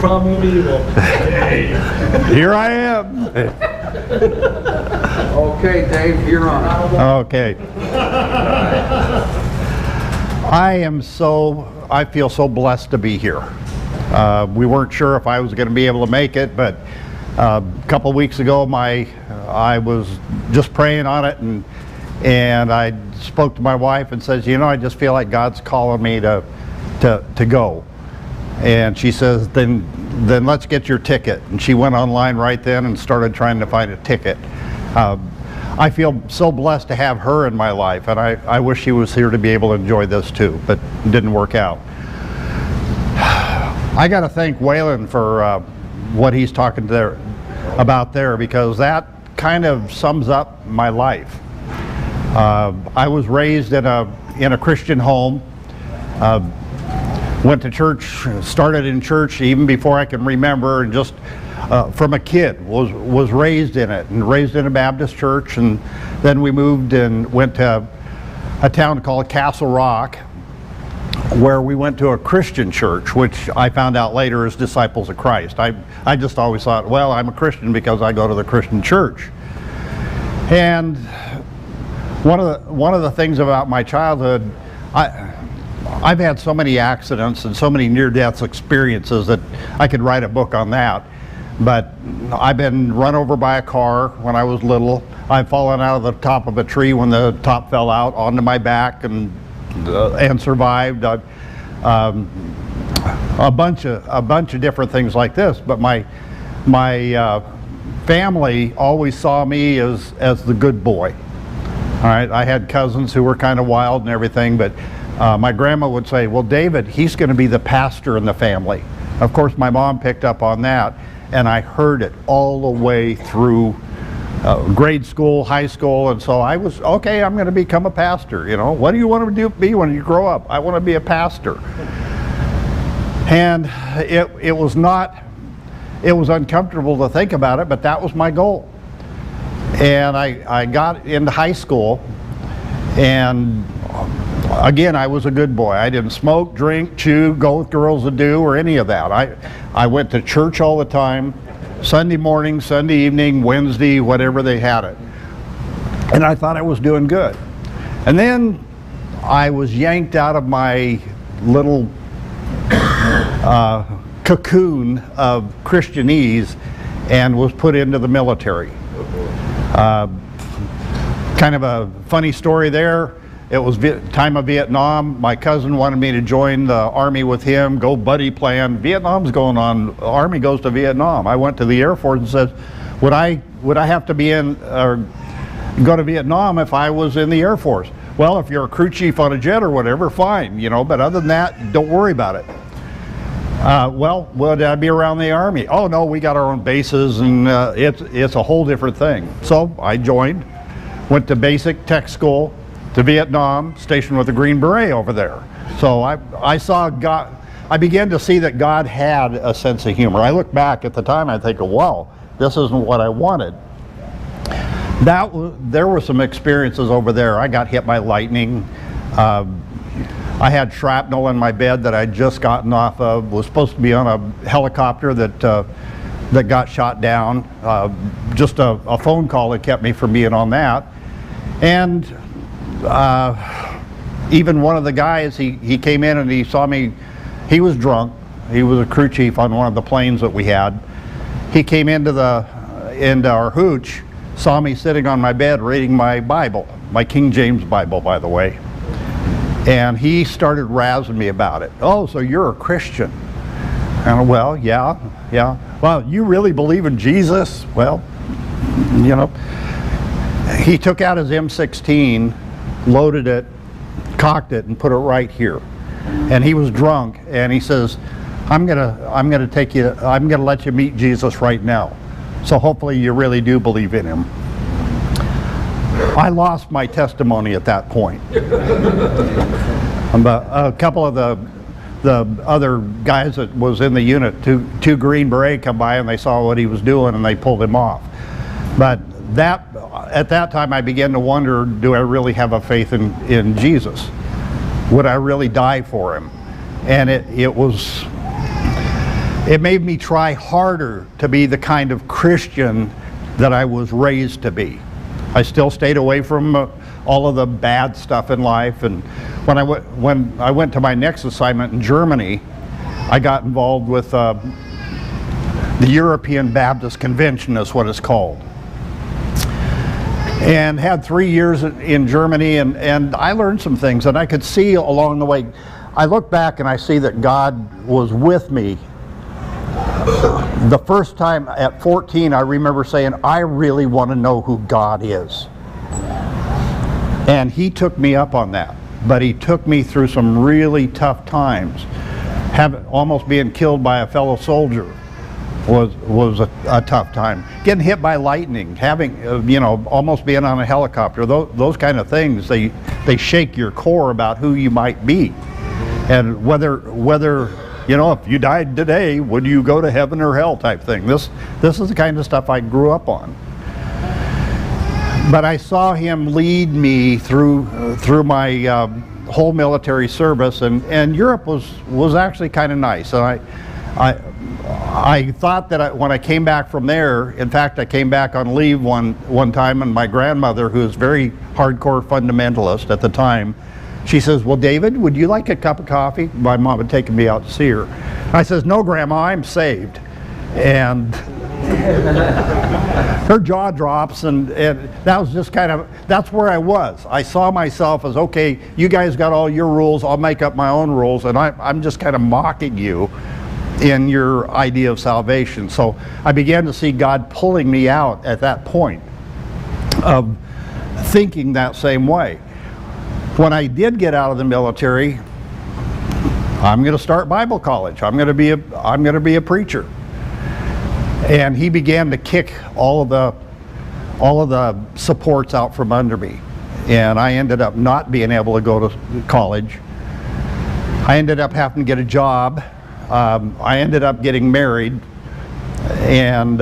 from evil. Here I am. Okay, Dave, you're on. Okay. I feel so blessed to be here. We weren't sure if I was going to be able to make it, but a couple weeks ago I was just praying on it, and I spoke to my wife and says, you know, I just feel like God's calling me to go. And she says, then let's get your ticket. And she went online right then and started trying to find a ticket. I feel so blessed to have her in my life, and I wish she was here to be able to enjoy this too, but it didn't work out. I got to thank Waylon for what he's talking about there, because that kind of sums up my life. I was raised in a Christian home. Went to church, started in church even before I can remember, and just from a kid was raised in it, and raised in a Baptist church. And then we moved and went to a town called Castle Rock, where we went to a Christian church, which I found out later is Disciples of Christ. I just always thought, well, I'm a Christian because I go to the Christian church. And one of the things about my childhood, I've had so many accidents and so many near-death experiences that I could write a book on that. But I've been run over by a car when I was little. I've fallen out of the top of a tree when the top fell out onto my back and survived. A bunch of different things like this. But my family always saw me as the good boy. All right, I had cousins who were kind of wild and everything, but my grandma would say, well, David, he's going to be the pastor in the family. Of course, my mom picked up on that, and I heard it all the way through grade school, high school, and so I was, okay, I'm going to become a pastor. You know, what do you want to be when you grow up? I want to be a pastor. And it was uncomfortable to think about it, but that was my goal. And I got into high school, and again, I was a good boy. I didn't smoke, drink, chew, go with girls to do, or any of that. I went to church all the time, Sunday morning, Sunday evening, Wednesday, whatever they had it. And I thought I was doing good. And then I was yanked out of my little cocoon of Christianese and was put into the military. Kind of a funny story there. It was time of Vietnam. My cousin wanted me to join the Army with him, go buddy plan. Vietnam's going on, the Army goes to Vietnam. I went to the Air Force and said, would I have to be in, or go to Vietnam if I was in the Air Force? Well, if you're a crew chief on a jet or whatever, fine, you know, but other than that, don't worry about it. Well, would I be around the Army? Oh no, we got our own bases, and it's a whole different thing. So I joined, went to basic tech school, to Vietnam, stationed with the Green Beret over there. So I saw God, I began to see that God had a sense of humor. I look back at the time, I think, wow, this isn't what I wanted. There were some experiences over there. I got hit by lightning. I had shrapnel in my bed that I'd just gotten off of, was supposed to be on a helicopter that got shot down. Just a phone call that kept me from being on that. And even one of the guys, he came in and he saw me, he was drunk. He was a crew chief on one of the planes that we had. He came into our hooch, saw me sitting on my bed reading my Bible, my King James Bible, by the way. And he started razzing me about it. Oh, so you're a Christian? And well, yeah. Well, you really believe in Jesus? Well, you know. He took out his M16, loaded it, cocked it, and put it right here. And he was drunk, and he says, I'm gonna let you meet Jesus right now. So hopefully you really do believe in him. I lost my testimony at that point. But a couple of the other guys that was in the unit, two Green Beret come by, and they saw what he was doing, and they pulled him off. But at that time I began to wonder, do I really have a faith in Jesus? Would I really die for him? And it was It made me try harder to be the kind of Christian that I was raised to be. I still stayed away from all of the bad stuff in life, and when I went to my next assignment in Germany, I got involved with the European Baptist Convention, is what it's called, and had 3 years in Germany, and I learned some things, and I could see along the way. I look back and I see that God was with me. The first time at 14, I remember saying, I really want to know who God is. And He took me up on that. But He took me through some really tough times. Almost being killed by a fellow soldier was a tough time. Getting hit by lightning, having, almost being on a helicopter, those kind of things, they shake your core about who you might be. And whether if you died today, would you go to heaven or hell type thing. This is the kind of stuff I grew up on. But I saw Him lead me through my whole military service, and Europe was actually kind of nice. And I thought that when I came back from there, in fact, I came back on leave one time, and my grandmother, who was very hardcore fundamentalist at the time, she says, well, David, would you like a cup of coffee? My mom had taken me out to see her. I says, no, Grandma, I'm saved. And her jaw drops, and that was just that's where I was. I saw myself as, okay, you guys got all your rules, I'll make up my own rules, and I'm just kind of mocking you in your idea of salvation. So I began to see God pulling me out at that point of thinking that same way. When I did get out of the military, I'm going to start Bible college. I'm going to be a preacher. And He began to kick all of the supports out from under me. And I ended up not being able to go to college. I ended up having to get a job. I ended up getting married, and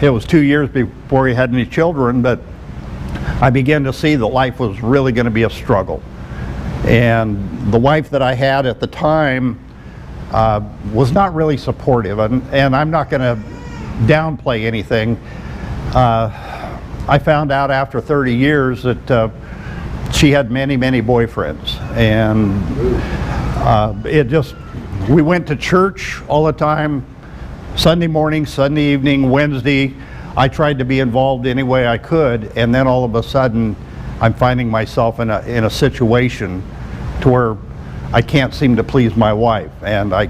it was 2 years before we had any children, but I began to see that life was really going to be a struggle. And the wife that I had at the time was not really supportive, and I'm not going to downplay anything. I found out after 30 years that she had many boyfriends, and we went to church all the time, Sunday morning, Sunday evening, Wednesday. I tried to be involved any way I could, and then all of a sudden I'm finding myself in a situation to where I can't seem to please my wife. And I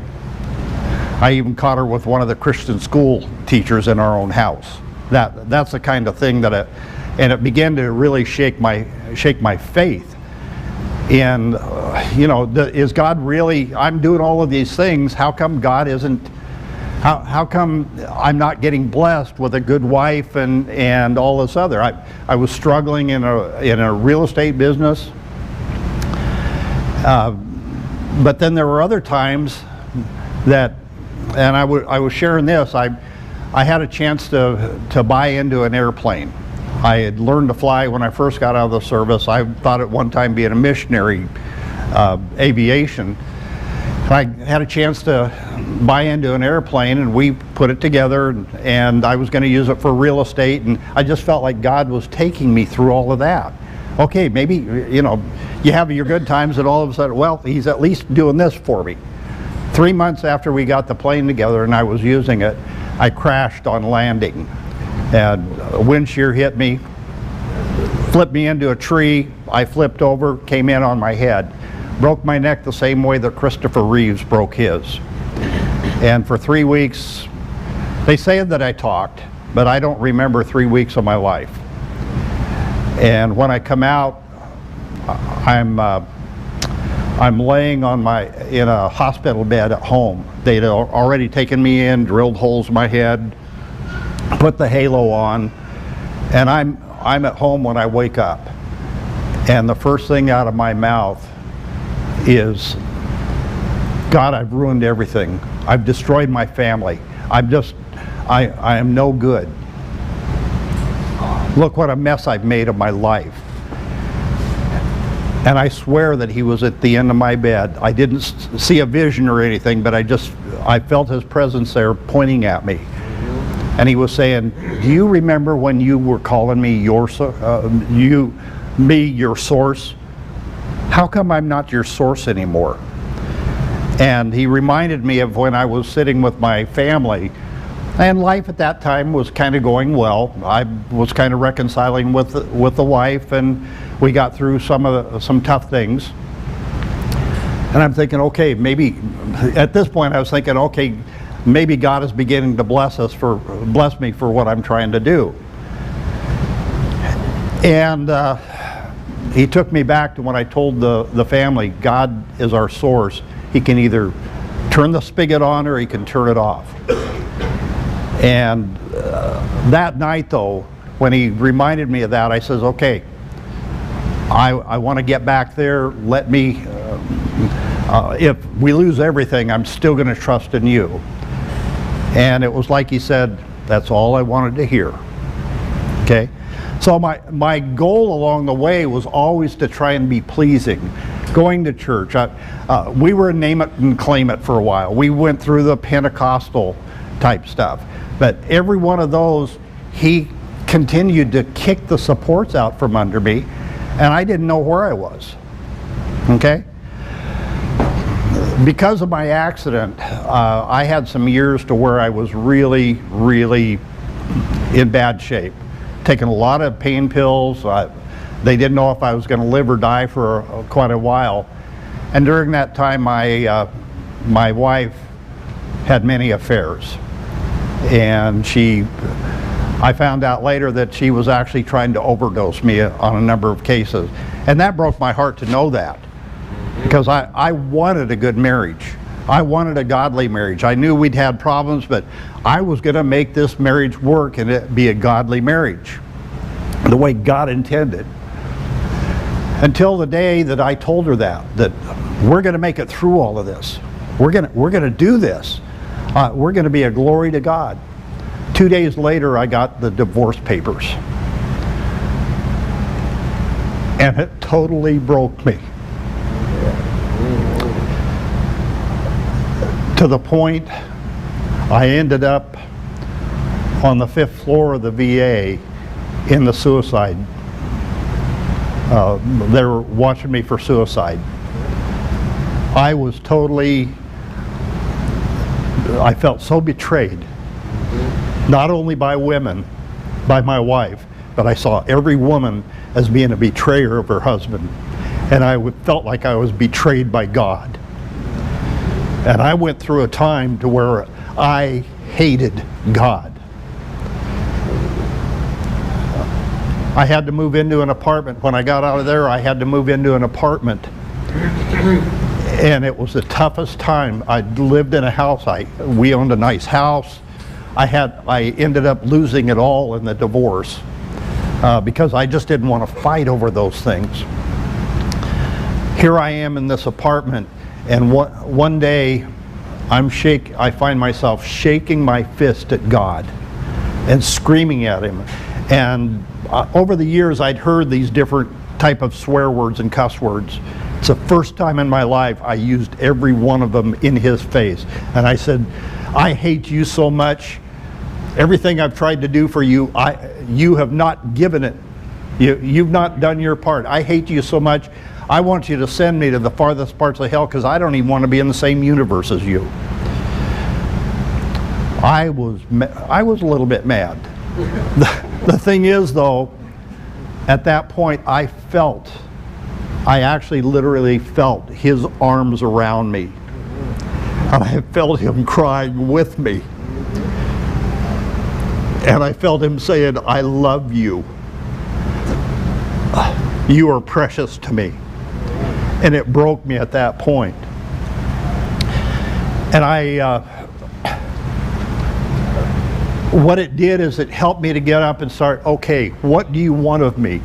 even caught her with one of the Christian school teachers in our own house. That's the kind of thing and it began to really shake my faith. And is God really, I'm doing all of these things, how come God isn't, how come I'm not getting blessed with a good wife and all this other? I was struggling in a real estate business, but then there were other times that, and I was sharing this, I had a chance to buy into an airplane. I had learned to fly when I first got out of the service. I thought at one time being a missionary, aviation. I had a chance to buy into an airplane, and we put it together, and I was going to use it for real estate, and I just felt like God was taking me through all of that. Okay, maybe, you have your good times, and all of a sudden, well, He's at least doing this for me. 3 months after we got the plane together and I was using it, I crashed on landing, and a wind shear hit me, flipped me into a tree. I flipped over, came in on my head, broke my neck the same way that Christopher Reeves broke his. And for 3 weeks, they say that I talked, but I don't remember 3 weeks of my life. And when I come out, I'm laying in a hospital bed at home. They'd already taken me in, drilled holes in my head, put the halo on, and I'm at home when I wake up. And the first thing out of my mouth is, God, I've ruined everything. I've destroyed my family. I am no good. Look what a mess I've made of my life. And I swear that he was at the end of my bed. I didn't see a vision or anything, but I felt his presence there pointing at me. And he was saying, do you remember when you were calling me your source? How come I'm not your source anymore? And he reminded me of when I was sitting with my family, and life at that time was kind of going well. I was kind of reconciling with the wife, and we got through some tough things. And I'm thinking, okay, maybe at this point I was thinking, okay, maybe God is beginning to bless me for what I'm trying to do. And he took me back to when I told the family, God is our source. He can either turn the spigot on or he can turn it off. And that night, though, when he reminded me of that, I says, okay, I want to get back there. Let me, if we lose everything, I'm still going to trust in you. And it was like he said, that's all I wanted to hear. Okay? So my goal along the way was always to try and be pleasing. Going to church. We were name it and claim it for a while. We went through the Pentecostal type stuff. But every one of those, he continued to kick the supports out from under me, and I didn't know where I was. Okay? Because of my accident, I had some years to where I was really, really in bad shape. Taking a lot of pain pills. They didn't know if I was going to live or die for quite a while. And during that time, my wife had many affairs. And I found out later that she was actually trying to overdose me on a number of cases. And that broke my heart to know that. Because I wanted a good marriage. I wanted a godly marriage. I knew we'd had problems, but I was going to make this marriage work and it be a godly marriage, the way God intended. Until the day that I told her that we're going to make it through all of this. We're going to do this. We're going to be a glory to God. 2 days later, I got the divorce papers. And it totally broke me. To the point I ended up on the 5th floor of the VA in the suicide. They were watching me for suicide. I felt so betrayed, not only by women, by my wife, but I saw every woman as being a betrayer of her husband. And I felt like I was betrayed by God. And I went through a time to where I hated God. I had to move into an apartment. When I got out of there, I had to move into an apartment. And it was the toughest time. I lived in a house. We owned a nice house. I ended up losing it all in the divorce because I just didn't want to fight over those things. Here I am in this apartment, and one day I find myself shaking my fist at God and screaming at him. And over the years, I'd heard these different type of swear words and cuss words. It's the first time in my life I used every one of them in his face. And I said, I hate you so much. Everything I've tried to do for you, you have not given it. You've not done your part. I hate you so much. I want you to send me to the farthest parts of hell because I don't even want to be in the same universe as you. I was a little bit mad. The thing is, though, at that point I actually literally felt his arms around me. And I felt him crying with me. And I felt him saying, I love you. You are precious to me. And it broke me at that point. And what it did is it helped me to get up and start, okay, what do you want of me?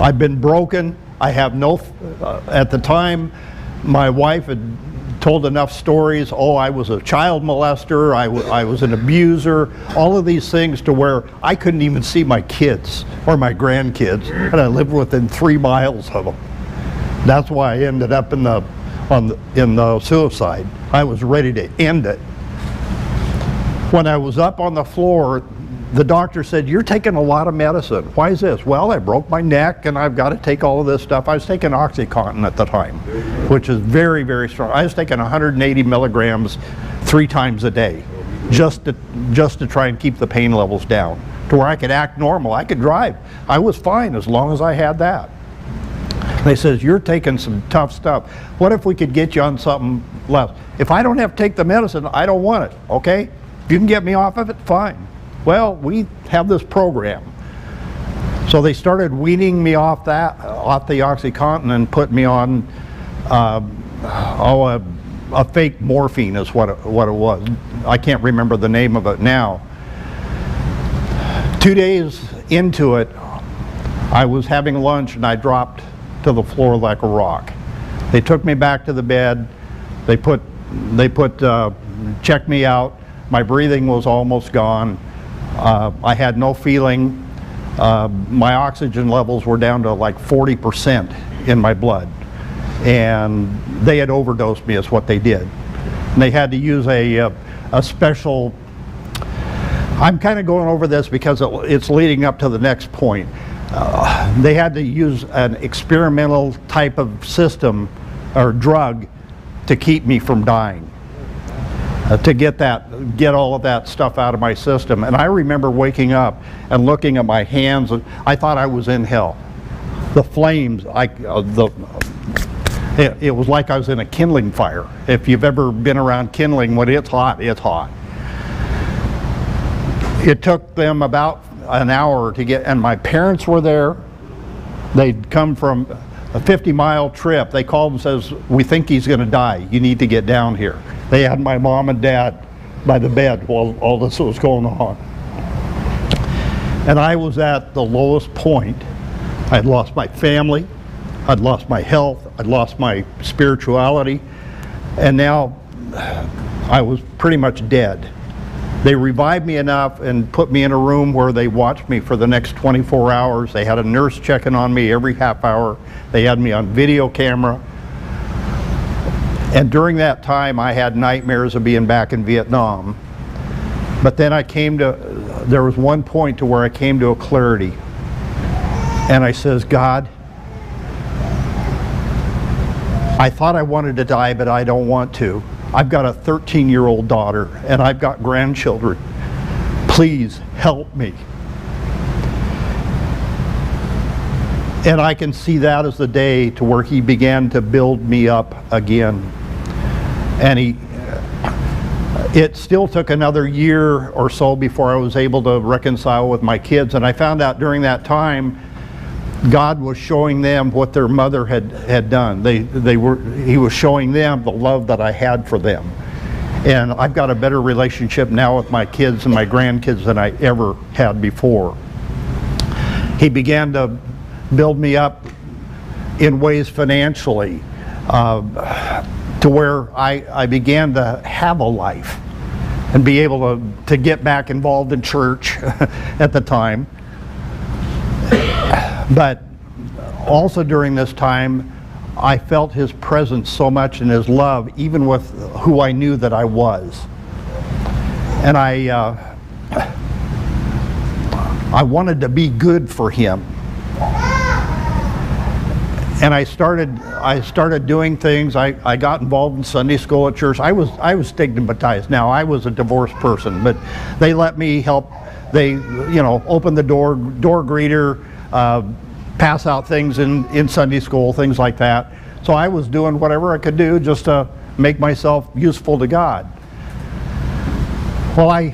I've been broken. I have at the time, my wife had told enough stories. Oh, I was a child molester, I was an abuser, all of these things to where I couldn't even see my kids or my grandkids, and I lived within 3 miles of them. That's why I ended up in the suicide. I was ready to end it. When I was up on the floor, the doctor said, "You're taking a lot of medicine." Why is this? Well, I broke my neck and I've got to take all of this stuff. I was taking OxyContin at the time, which is very, very strong. I was taking 180 milligrams 3 times a day, just to try and keep the pain levels down, to where I could act normal. I could drive. I was fine as long as I had that. They says, "You're taking some tough stuff. What if we could get you on something less?" If I don't have to take the medicine, I don't want it, okay? If you can get me off of it, fine. Well, we have this program. So they started weaning me off the OxyContin and put me on a fake morphine is what it was. I can't remember the name of it now. 2 days into it, I was having lunch and I dropped to the floor like a rock. They took me back to the bed. They checked me out. My breathing was almost gone. I had no feeling. My oxygen levels were down to like 40% in my blood. And they had overdosed me is what they did. And they had to use a special, I'm kind of going over this because it's leading up to the next point. They had to use an experimental type of system or drug to keep me from dying. To get all of that stuff out of my system. And I remember waking up and looking at my hands. I thought I was in hell. The flames, it was like I was in a kindling fire. If you've ever been around kindling, when it's hot, it's hot. It took them about an hour to get, and my parents were there. They'd come from a 50-mile trip. They called and says, "We think he's going to die. You need to get down here." They had my mom and dad by the bed while all this was going on. And I was at the lowest point. I'd lost my family, I'd lost my health, I'd lost my spirituality, and now I was pretty much dead. They revived me enough and put me in a room where they watched me for the next 24 hours. They had a nurse checking on me every half hour. They had me on video camera. And during that time, I had nightmares of being back in Vietnam. But then there was one point to where I came to a clarity. And I says, "God, I thought I wanted to die, but I don't want to. I've got a 13-year-old daughter, and I've got grandchildren. Please help me." And I can see that as the day to where he began to build me up again. And it still took another year or so before I was able to reconcile with my kids. And I found out during that time, God was showing them what their mother had done. He was showing them the love that I had for them. And I've got a better relationship now with my kids and my grandkids than I ever had before. He began to build me up in ways financially, to where I began to have a life and be able to get back involved in church at the time. But also during this time, I felt his presence so much and his love, even with who I knew that I was. And I wanted to be good for him. And I started doing things. I got involved in Sunday school at church. I was stigmatized. Now, I was a divorced person, but they let me help. They, open the door greeter, pass out things in Sunday school, things like that. So I was doing whatever I could do just to make myself useful to God. Well,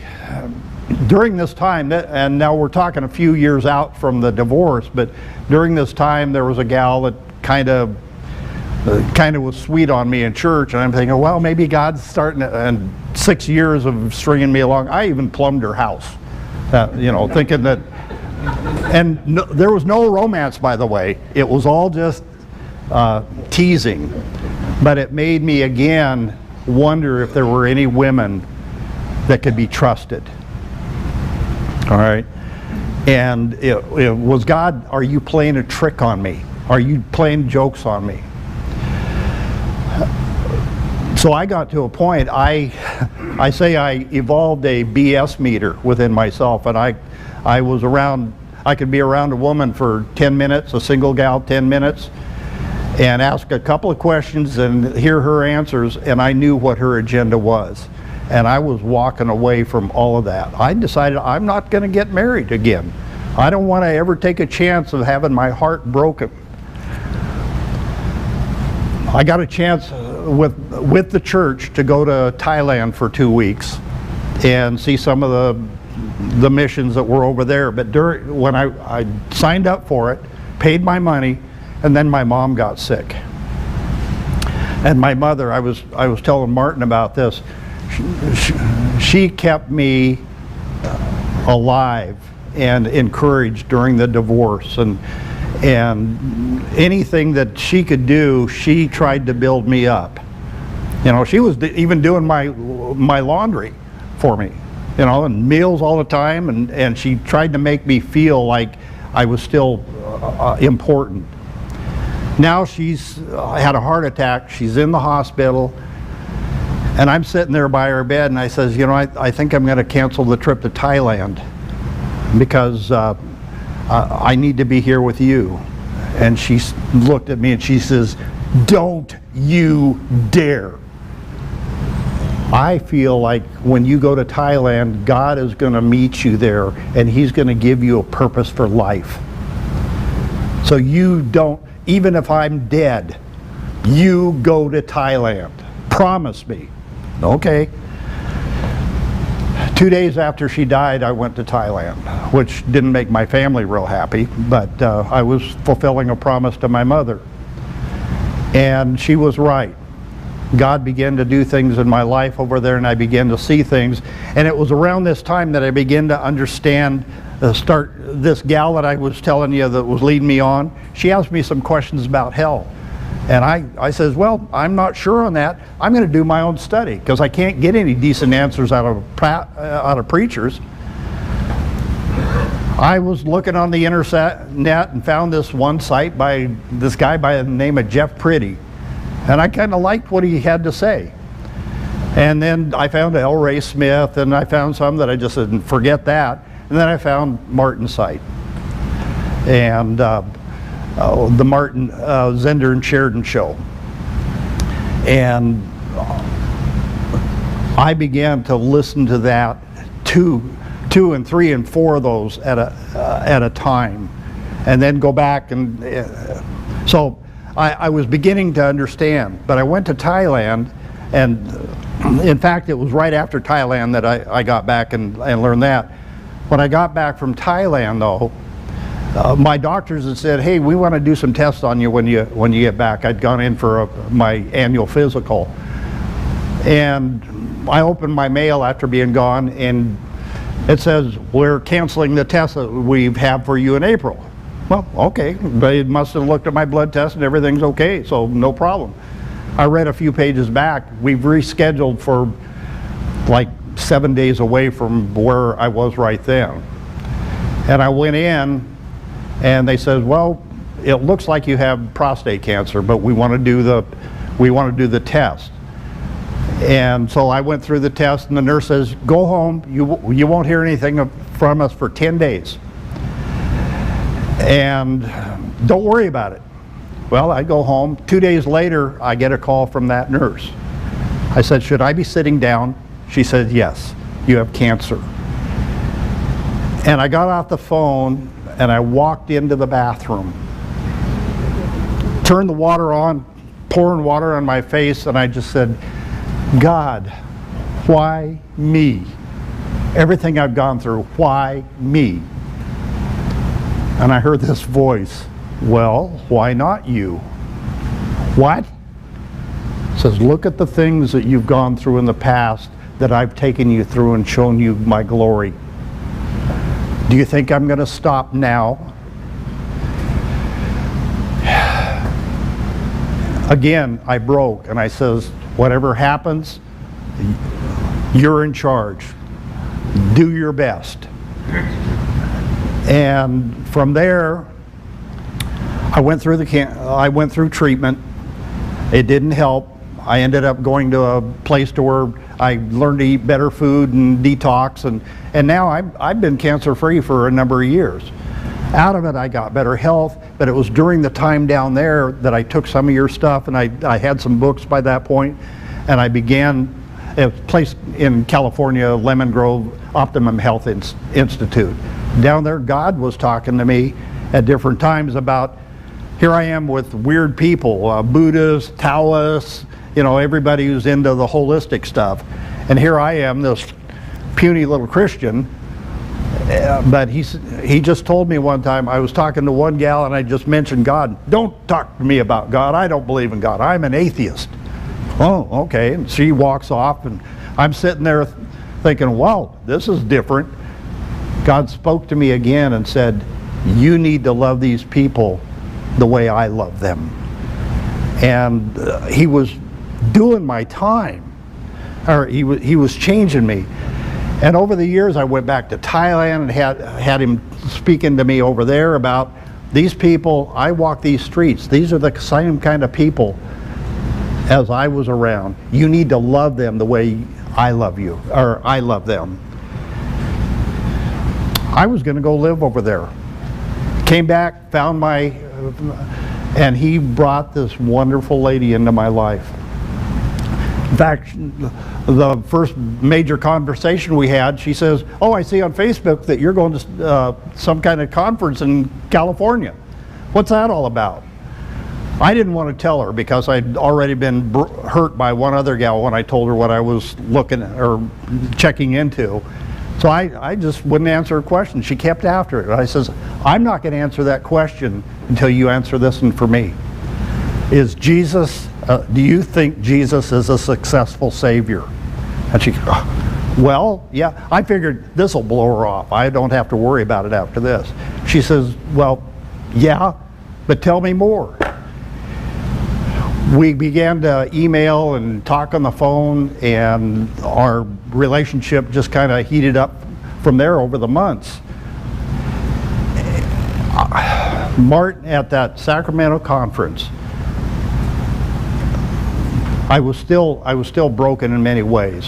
during this time, and now we're talking a few years out from the divorce, but during this time there was a gal that kind of was sweet on me in church, and I'm thinking, well, maybe God's starting to, and 6 years of stringing me along. I even plumbed her house, thinking that, and there was no romance, by the way. It was all just teasing, but it made me again wonder if there were any women that could be trusted. All right, and it was, God, are you playing a trick on me? Are you playing jokes on me? So I got to a point, I say I evolved a BS meter within myself, and I was around, I could be around a woman for 10 minutes, a single gal 10 minutes, and ask a couple of questions and hear her answers, and I knew what her agenda was. And I was walking away from all of that. I decided I'm not going to get married again. I don't want to ever take a chance of having my heart broken. I got a chance with the church to go to Thailand for 2 weeks and see some of the missions that were over there. But when I signed up for it, paid my money, and then my mom got sick. And my mother, I was telling Martin about this, she kept me alive and encouraged during the divorce, and anything that she could do, she tried to build me up. You know, she was even doing my laundry for me, you know, and meals all the time, and she tried to make me feel like I was still important. Now she's had a heart attack, she's in the hospital, and I'm sitting there by her bed, and I says, you know, I think I'm going to cancel the trip to Thailand because I need to be here with you. And she looked at me and she says, don't you dare. I feel like when you go to Thailand, God is going to meet you there, and He's going to give you a purpose for life. So you don't, even if I'm dead, you go to Thailand. Promise me. Okay. 2 days after she died, I went to Thailand, which didn't make my family real happy, but I was fulfilling a promise to my mother. And she was right. God began to do things in my life over there, and I began to see things. And it was around this time that I began to understand, this gal that I was telling you that was leading me on, she asked me some questions about hell. And I says, well, I'm not sure on that. I'm going to do my own study because I can't get any decent answers out of preachers. I was looking on the internet and found this one site by this guy by the name of Jeff Priddy. And I kind of liked what he had to say. And then I found L. Ray Smith, and I found some that I just said, forget that. And then I found Martin's site. And the Martin Zender and Sheridan show. And I began to listen to that two and three and four of those at a time, and then go back and so I was beginning to understand. But I went to Thailand, and in fact it was right after Thailand that I got back and learned that. When I got back from Thailand though, my doctors had said, hey, we want to do some tests on you when you get back. I'd gone in for my annual physical. And I opened my mail after being gone, and it says, we're canceling the test that we have for you in April. Well, okay. They must have looked at my blood test and everything's okay, so no problem. I read a few pages back. We've rescheduled for like 7 days away from where I was right then. And I went in, and they said, well, it looks like you have prostate cancer, but we want to do the test. And so I went through the test, and the nurse says, go home, you won't hear anything from us for 10 days. And don't worry about it. Well, I go home. 2 days later, I get a call from that nurse. I said, should I be sitting down? She said, yes, you have cancer. And I got off the phone, and I walked into the bathroom, turned the water on, pouring water on my face, and I just said, God, why me? Everything I've gone through, why me? And I heard this voice, well, why not you? What? It says, look at the things that you've gone through in the past that I've taken you through and shown you my glory. Do you think I'm going to stop now? Again, I broke, and I says, whatever happens, you're in charge. Do your best. And from there, I went through treatment. It didn't help. I ended up going to a place to where I learned to eat better food and detox, and now I've been cancer-free for a number of years. Out of it, I got better health, but it was during the time down there that I took some of your stuff, and I had some books by that point, and I began a place in California, Lemon Grove Optimum Health Institute. Down there, God was talking to me at different times about, here I am with weird people, Buddhists, Taoists, you know, everybody who's into the holistic stuff. And here I am, this puny little Christian, but he just told me one time, I was talking to one gal and I just mentioned God. Don't talk to me about God, I don't believe in God, I'm an atheist. Oh, okay, and she walks off and I'm sitting there thinking, wow, this is different. God spoke to me again and said, you need to love these people the way I love them. And he was doing my time, or he was changing me. And over the years I went back to Thailand and had him speaking to me over there about these people. I walk these streets, these are the same kind of people as I was around. You need to love them the way I love you, or I love them. I was going to go live over there. Came back, found and he brought this wonderful lady into my life. In fact, the first major conversation we had, she says, oh, I see on Facebook that you're going to some kind of conference in California. What's that all about? I didn't want to tell her because I'd already been hurt by one other gal when I told her what I was looking or checking into. So I just wouldn't answer her question. She kept after it. I says, I'm not going to answer that question until you answer this one for me. Is Jesus, do you think Jesus is a successful Savior? And she, well, yeah, I figured this will blow her off. I don't have to worry about it after this. She says, well, yeah, but tell me more. We began to email and talk on the phone, and our relationship just kind of heated up from there over the months. Martin, at that Sacramento conference, I was still broken in many ways,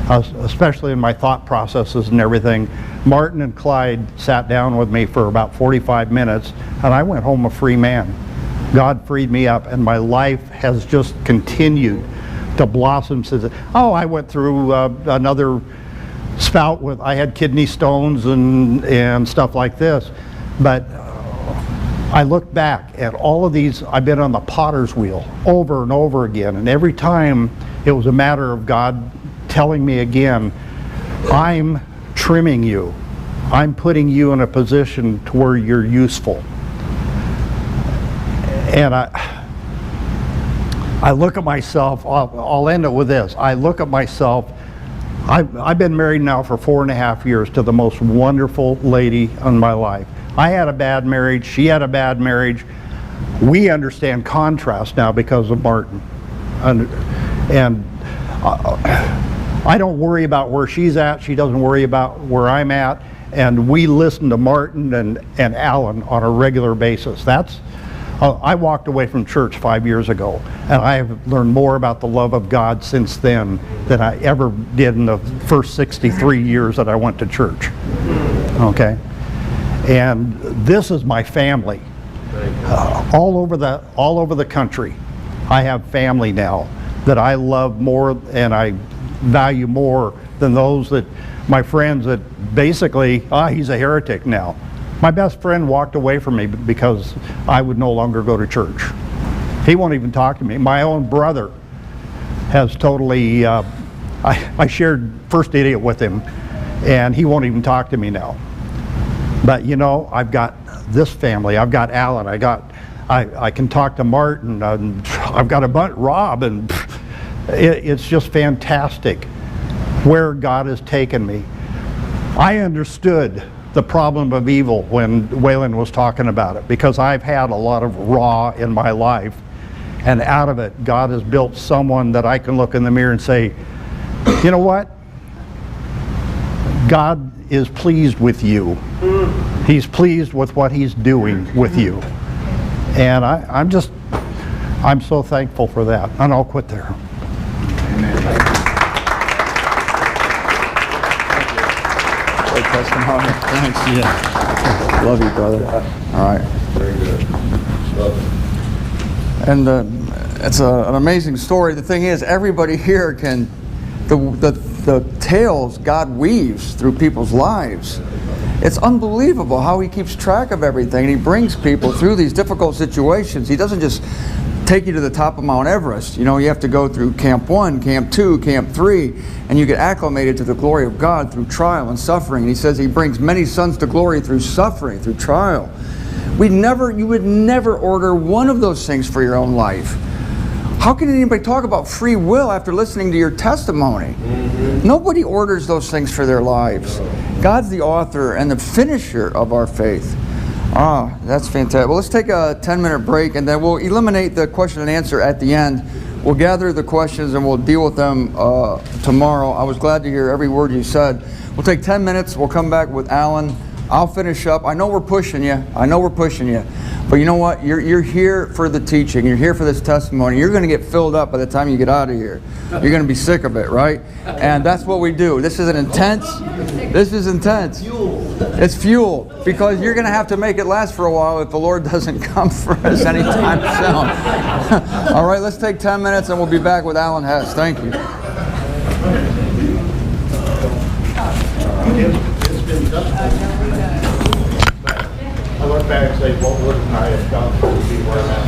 especially in my thought processes and everything. Martin and Clyde sat down with me for about 45 minutes, and I went home a free man. God freed me up, and my life has just continued to blossom since. Oh, I went through another spout with, I had kidney stones and stuff like this, but I look back at all of these. I've been on the potter's wheel over and over again, and every time it was a matter of God telling me again, I'm trimming you, I'm putting you in a position to where you're useful. And I look at myself, I'll end it with this. I look at myself, I've been married now for 4.5 years to the most wonderful lady in my life. I had a bad marriage, she had a bad marriage. We understand contrast now because of Martin. And I don't worry about where she's at, she doesn't worry about where I'm at, and we listen to Martin and Alan on a regular basis. I walked away from church 5 years ago, and I have learned more about the love of God since then than I ever did in the first 63 years that I went to church. Okay? And this is my family. All over the country, I have family now that I love more and I value more than those that my friends that basically, he's a heretic now. My best friend walked away from me because I would no longer go to church. He won't even talk to me. My own brother has totally, I shared First Idiot with him, and he won't even talk to me now. But you know, I've got this family, I've got Alan, I can talk to Martin, I've got Rob, and it's just fantastic where God has taken me. I understood the problem of evil when Waylon was talking about it, because I've had a lot of raw in my life, and out of it God has built someone that I can look in the mirror and say, you know what, God is pleased with you. He's pleased with what he's doing with you, and I'm so thankful for that. And I'll quit there. Great testimony. Thanks. Yeah. Love you, brother. All right. Very good. And it's an amazing story. The thing is, everybody here can, the tales God weaves through people's lives. It's unbelievable how He keeps track of everything. He brings people through these difficult situations. He doesn't just take you to the top of Mount Everest. You know, you have to go through Camp 1, Camp 2, Camp 3, and you get acclimated to the glory of God through trial and suffering. And He says He brings many sons to glory through suffering, through trial. You would never order one of those things for your own life. How can anybody talk about free will after listening to your testimony? Nobody orders those things for their lives. God's the author and the finisher of our faith. Ah, that's fantastic. Well, let's take a 10-minute break, and then we'll eliminate the question and answer at the end. We'll gather the questions and we'll deal with them tomorrow. I was glad to hear every word you said. We'll take 10 minutes. We'll come back with Alan. I'll finish up. I know we're pushing you. But you know what? You're here for the teaching. You're here for this testimony. You're going to get filled up by the time you get out of here. You're going to be sick of it, right? And that's what we do. This is intense. It's fuel. Because you're going to have to make it last for a while if the Lord doesn't come for us anytime soon. All right, let's take 10 minutes and we'll be back with Alan Hess. Thank you. I look back and say, what wouldn't I have done to be where I'm at?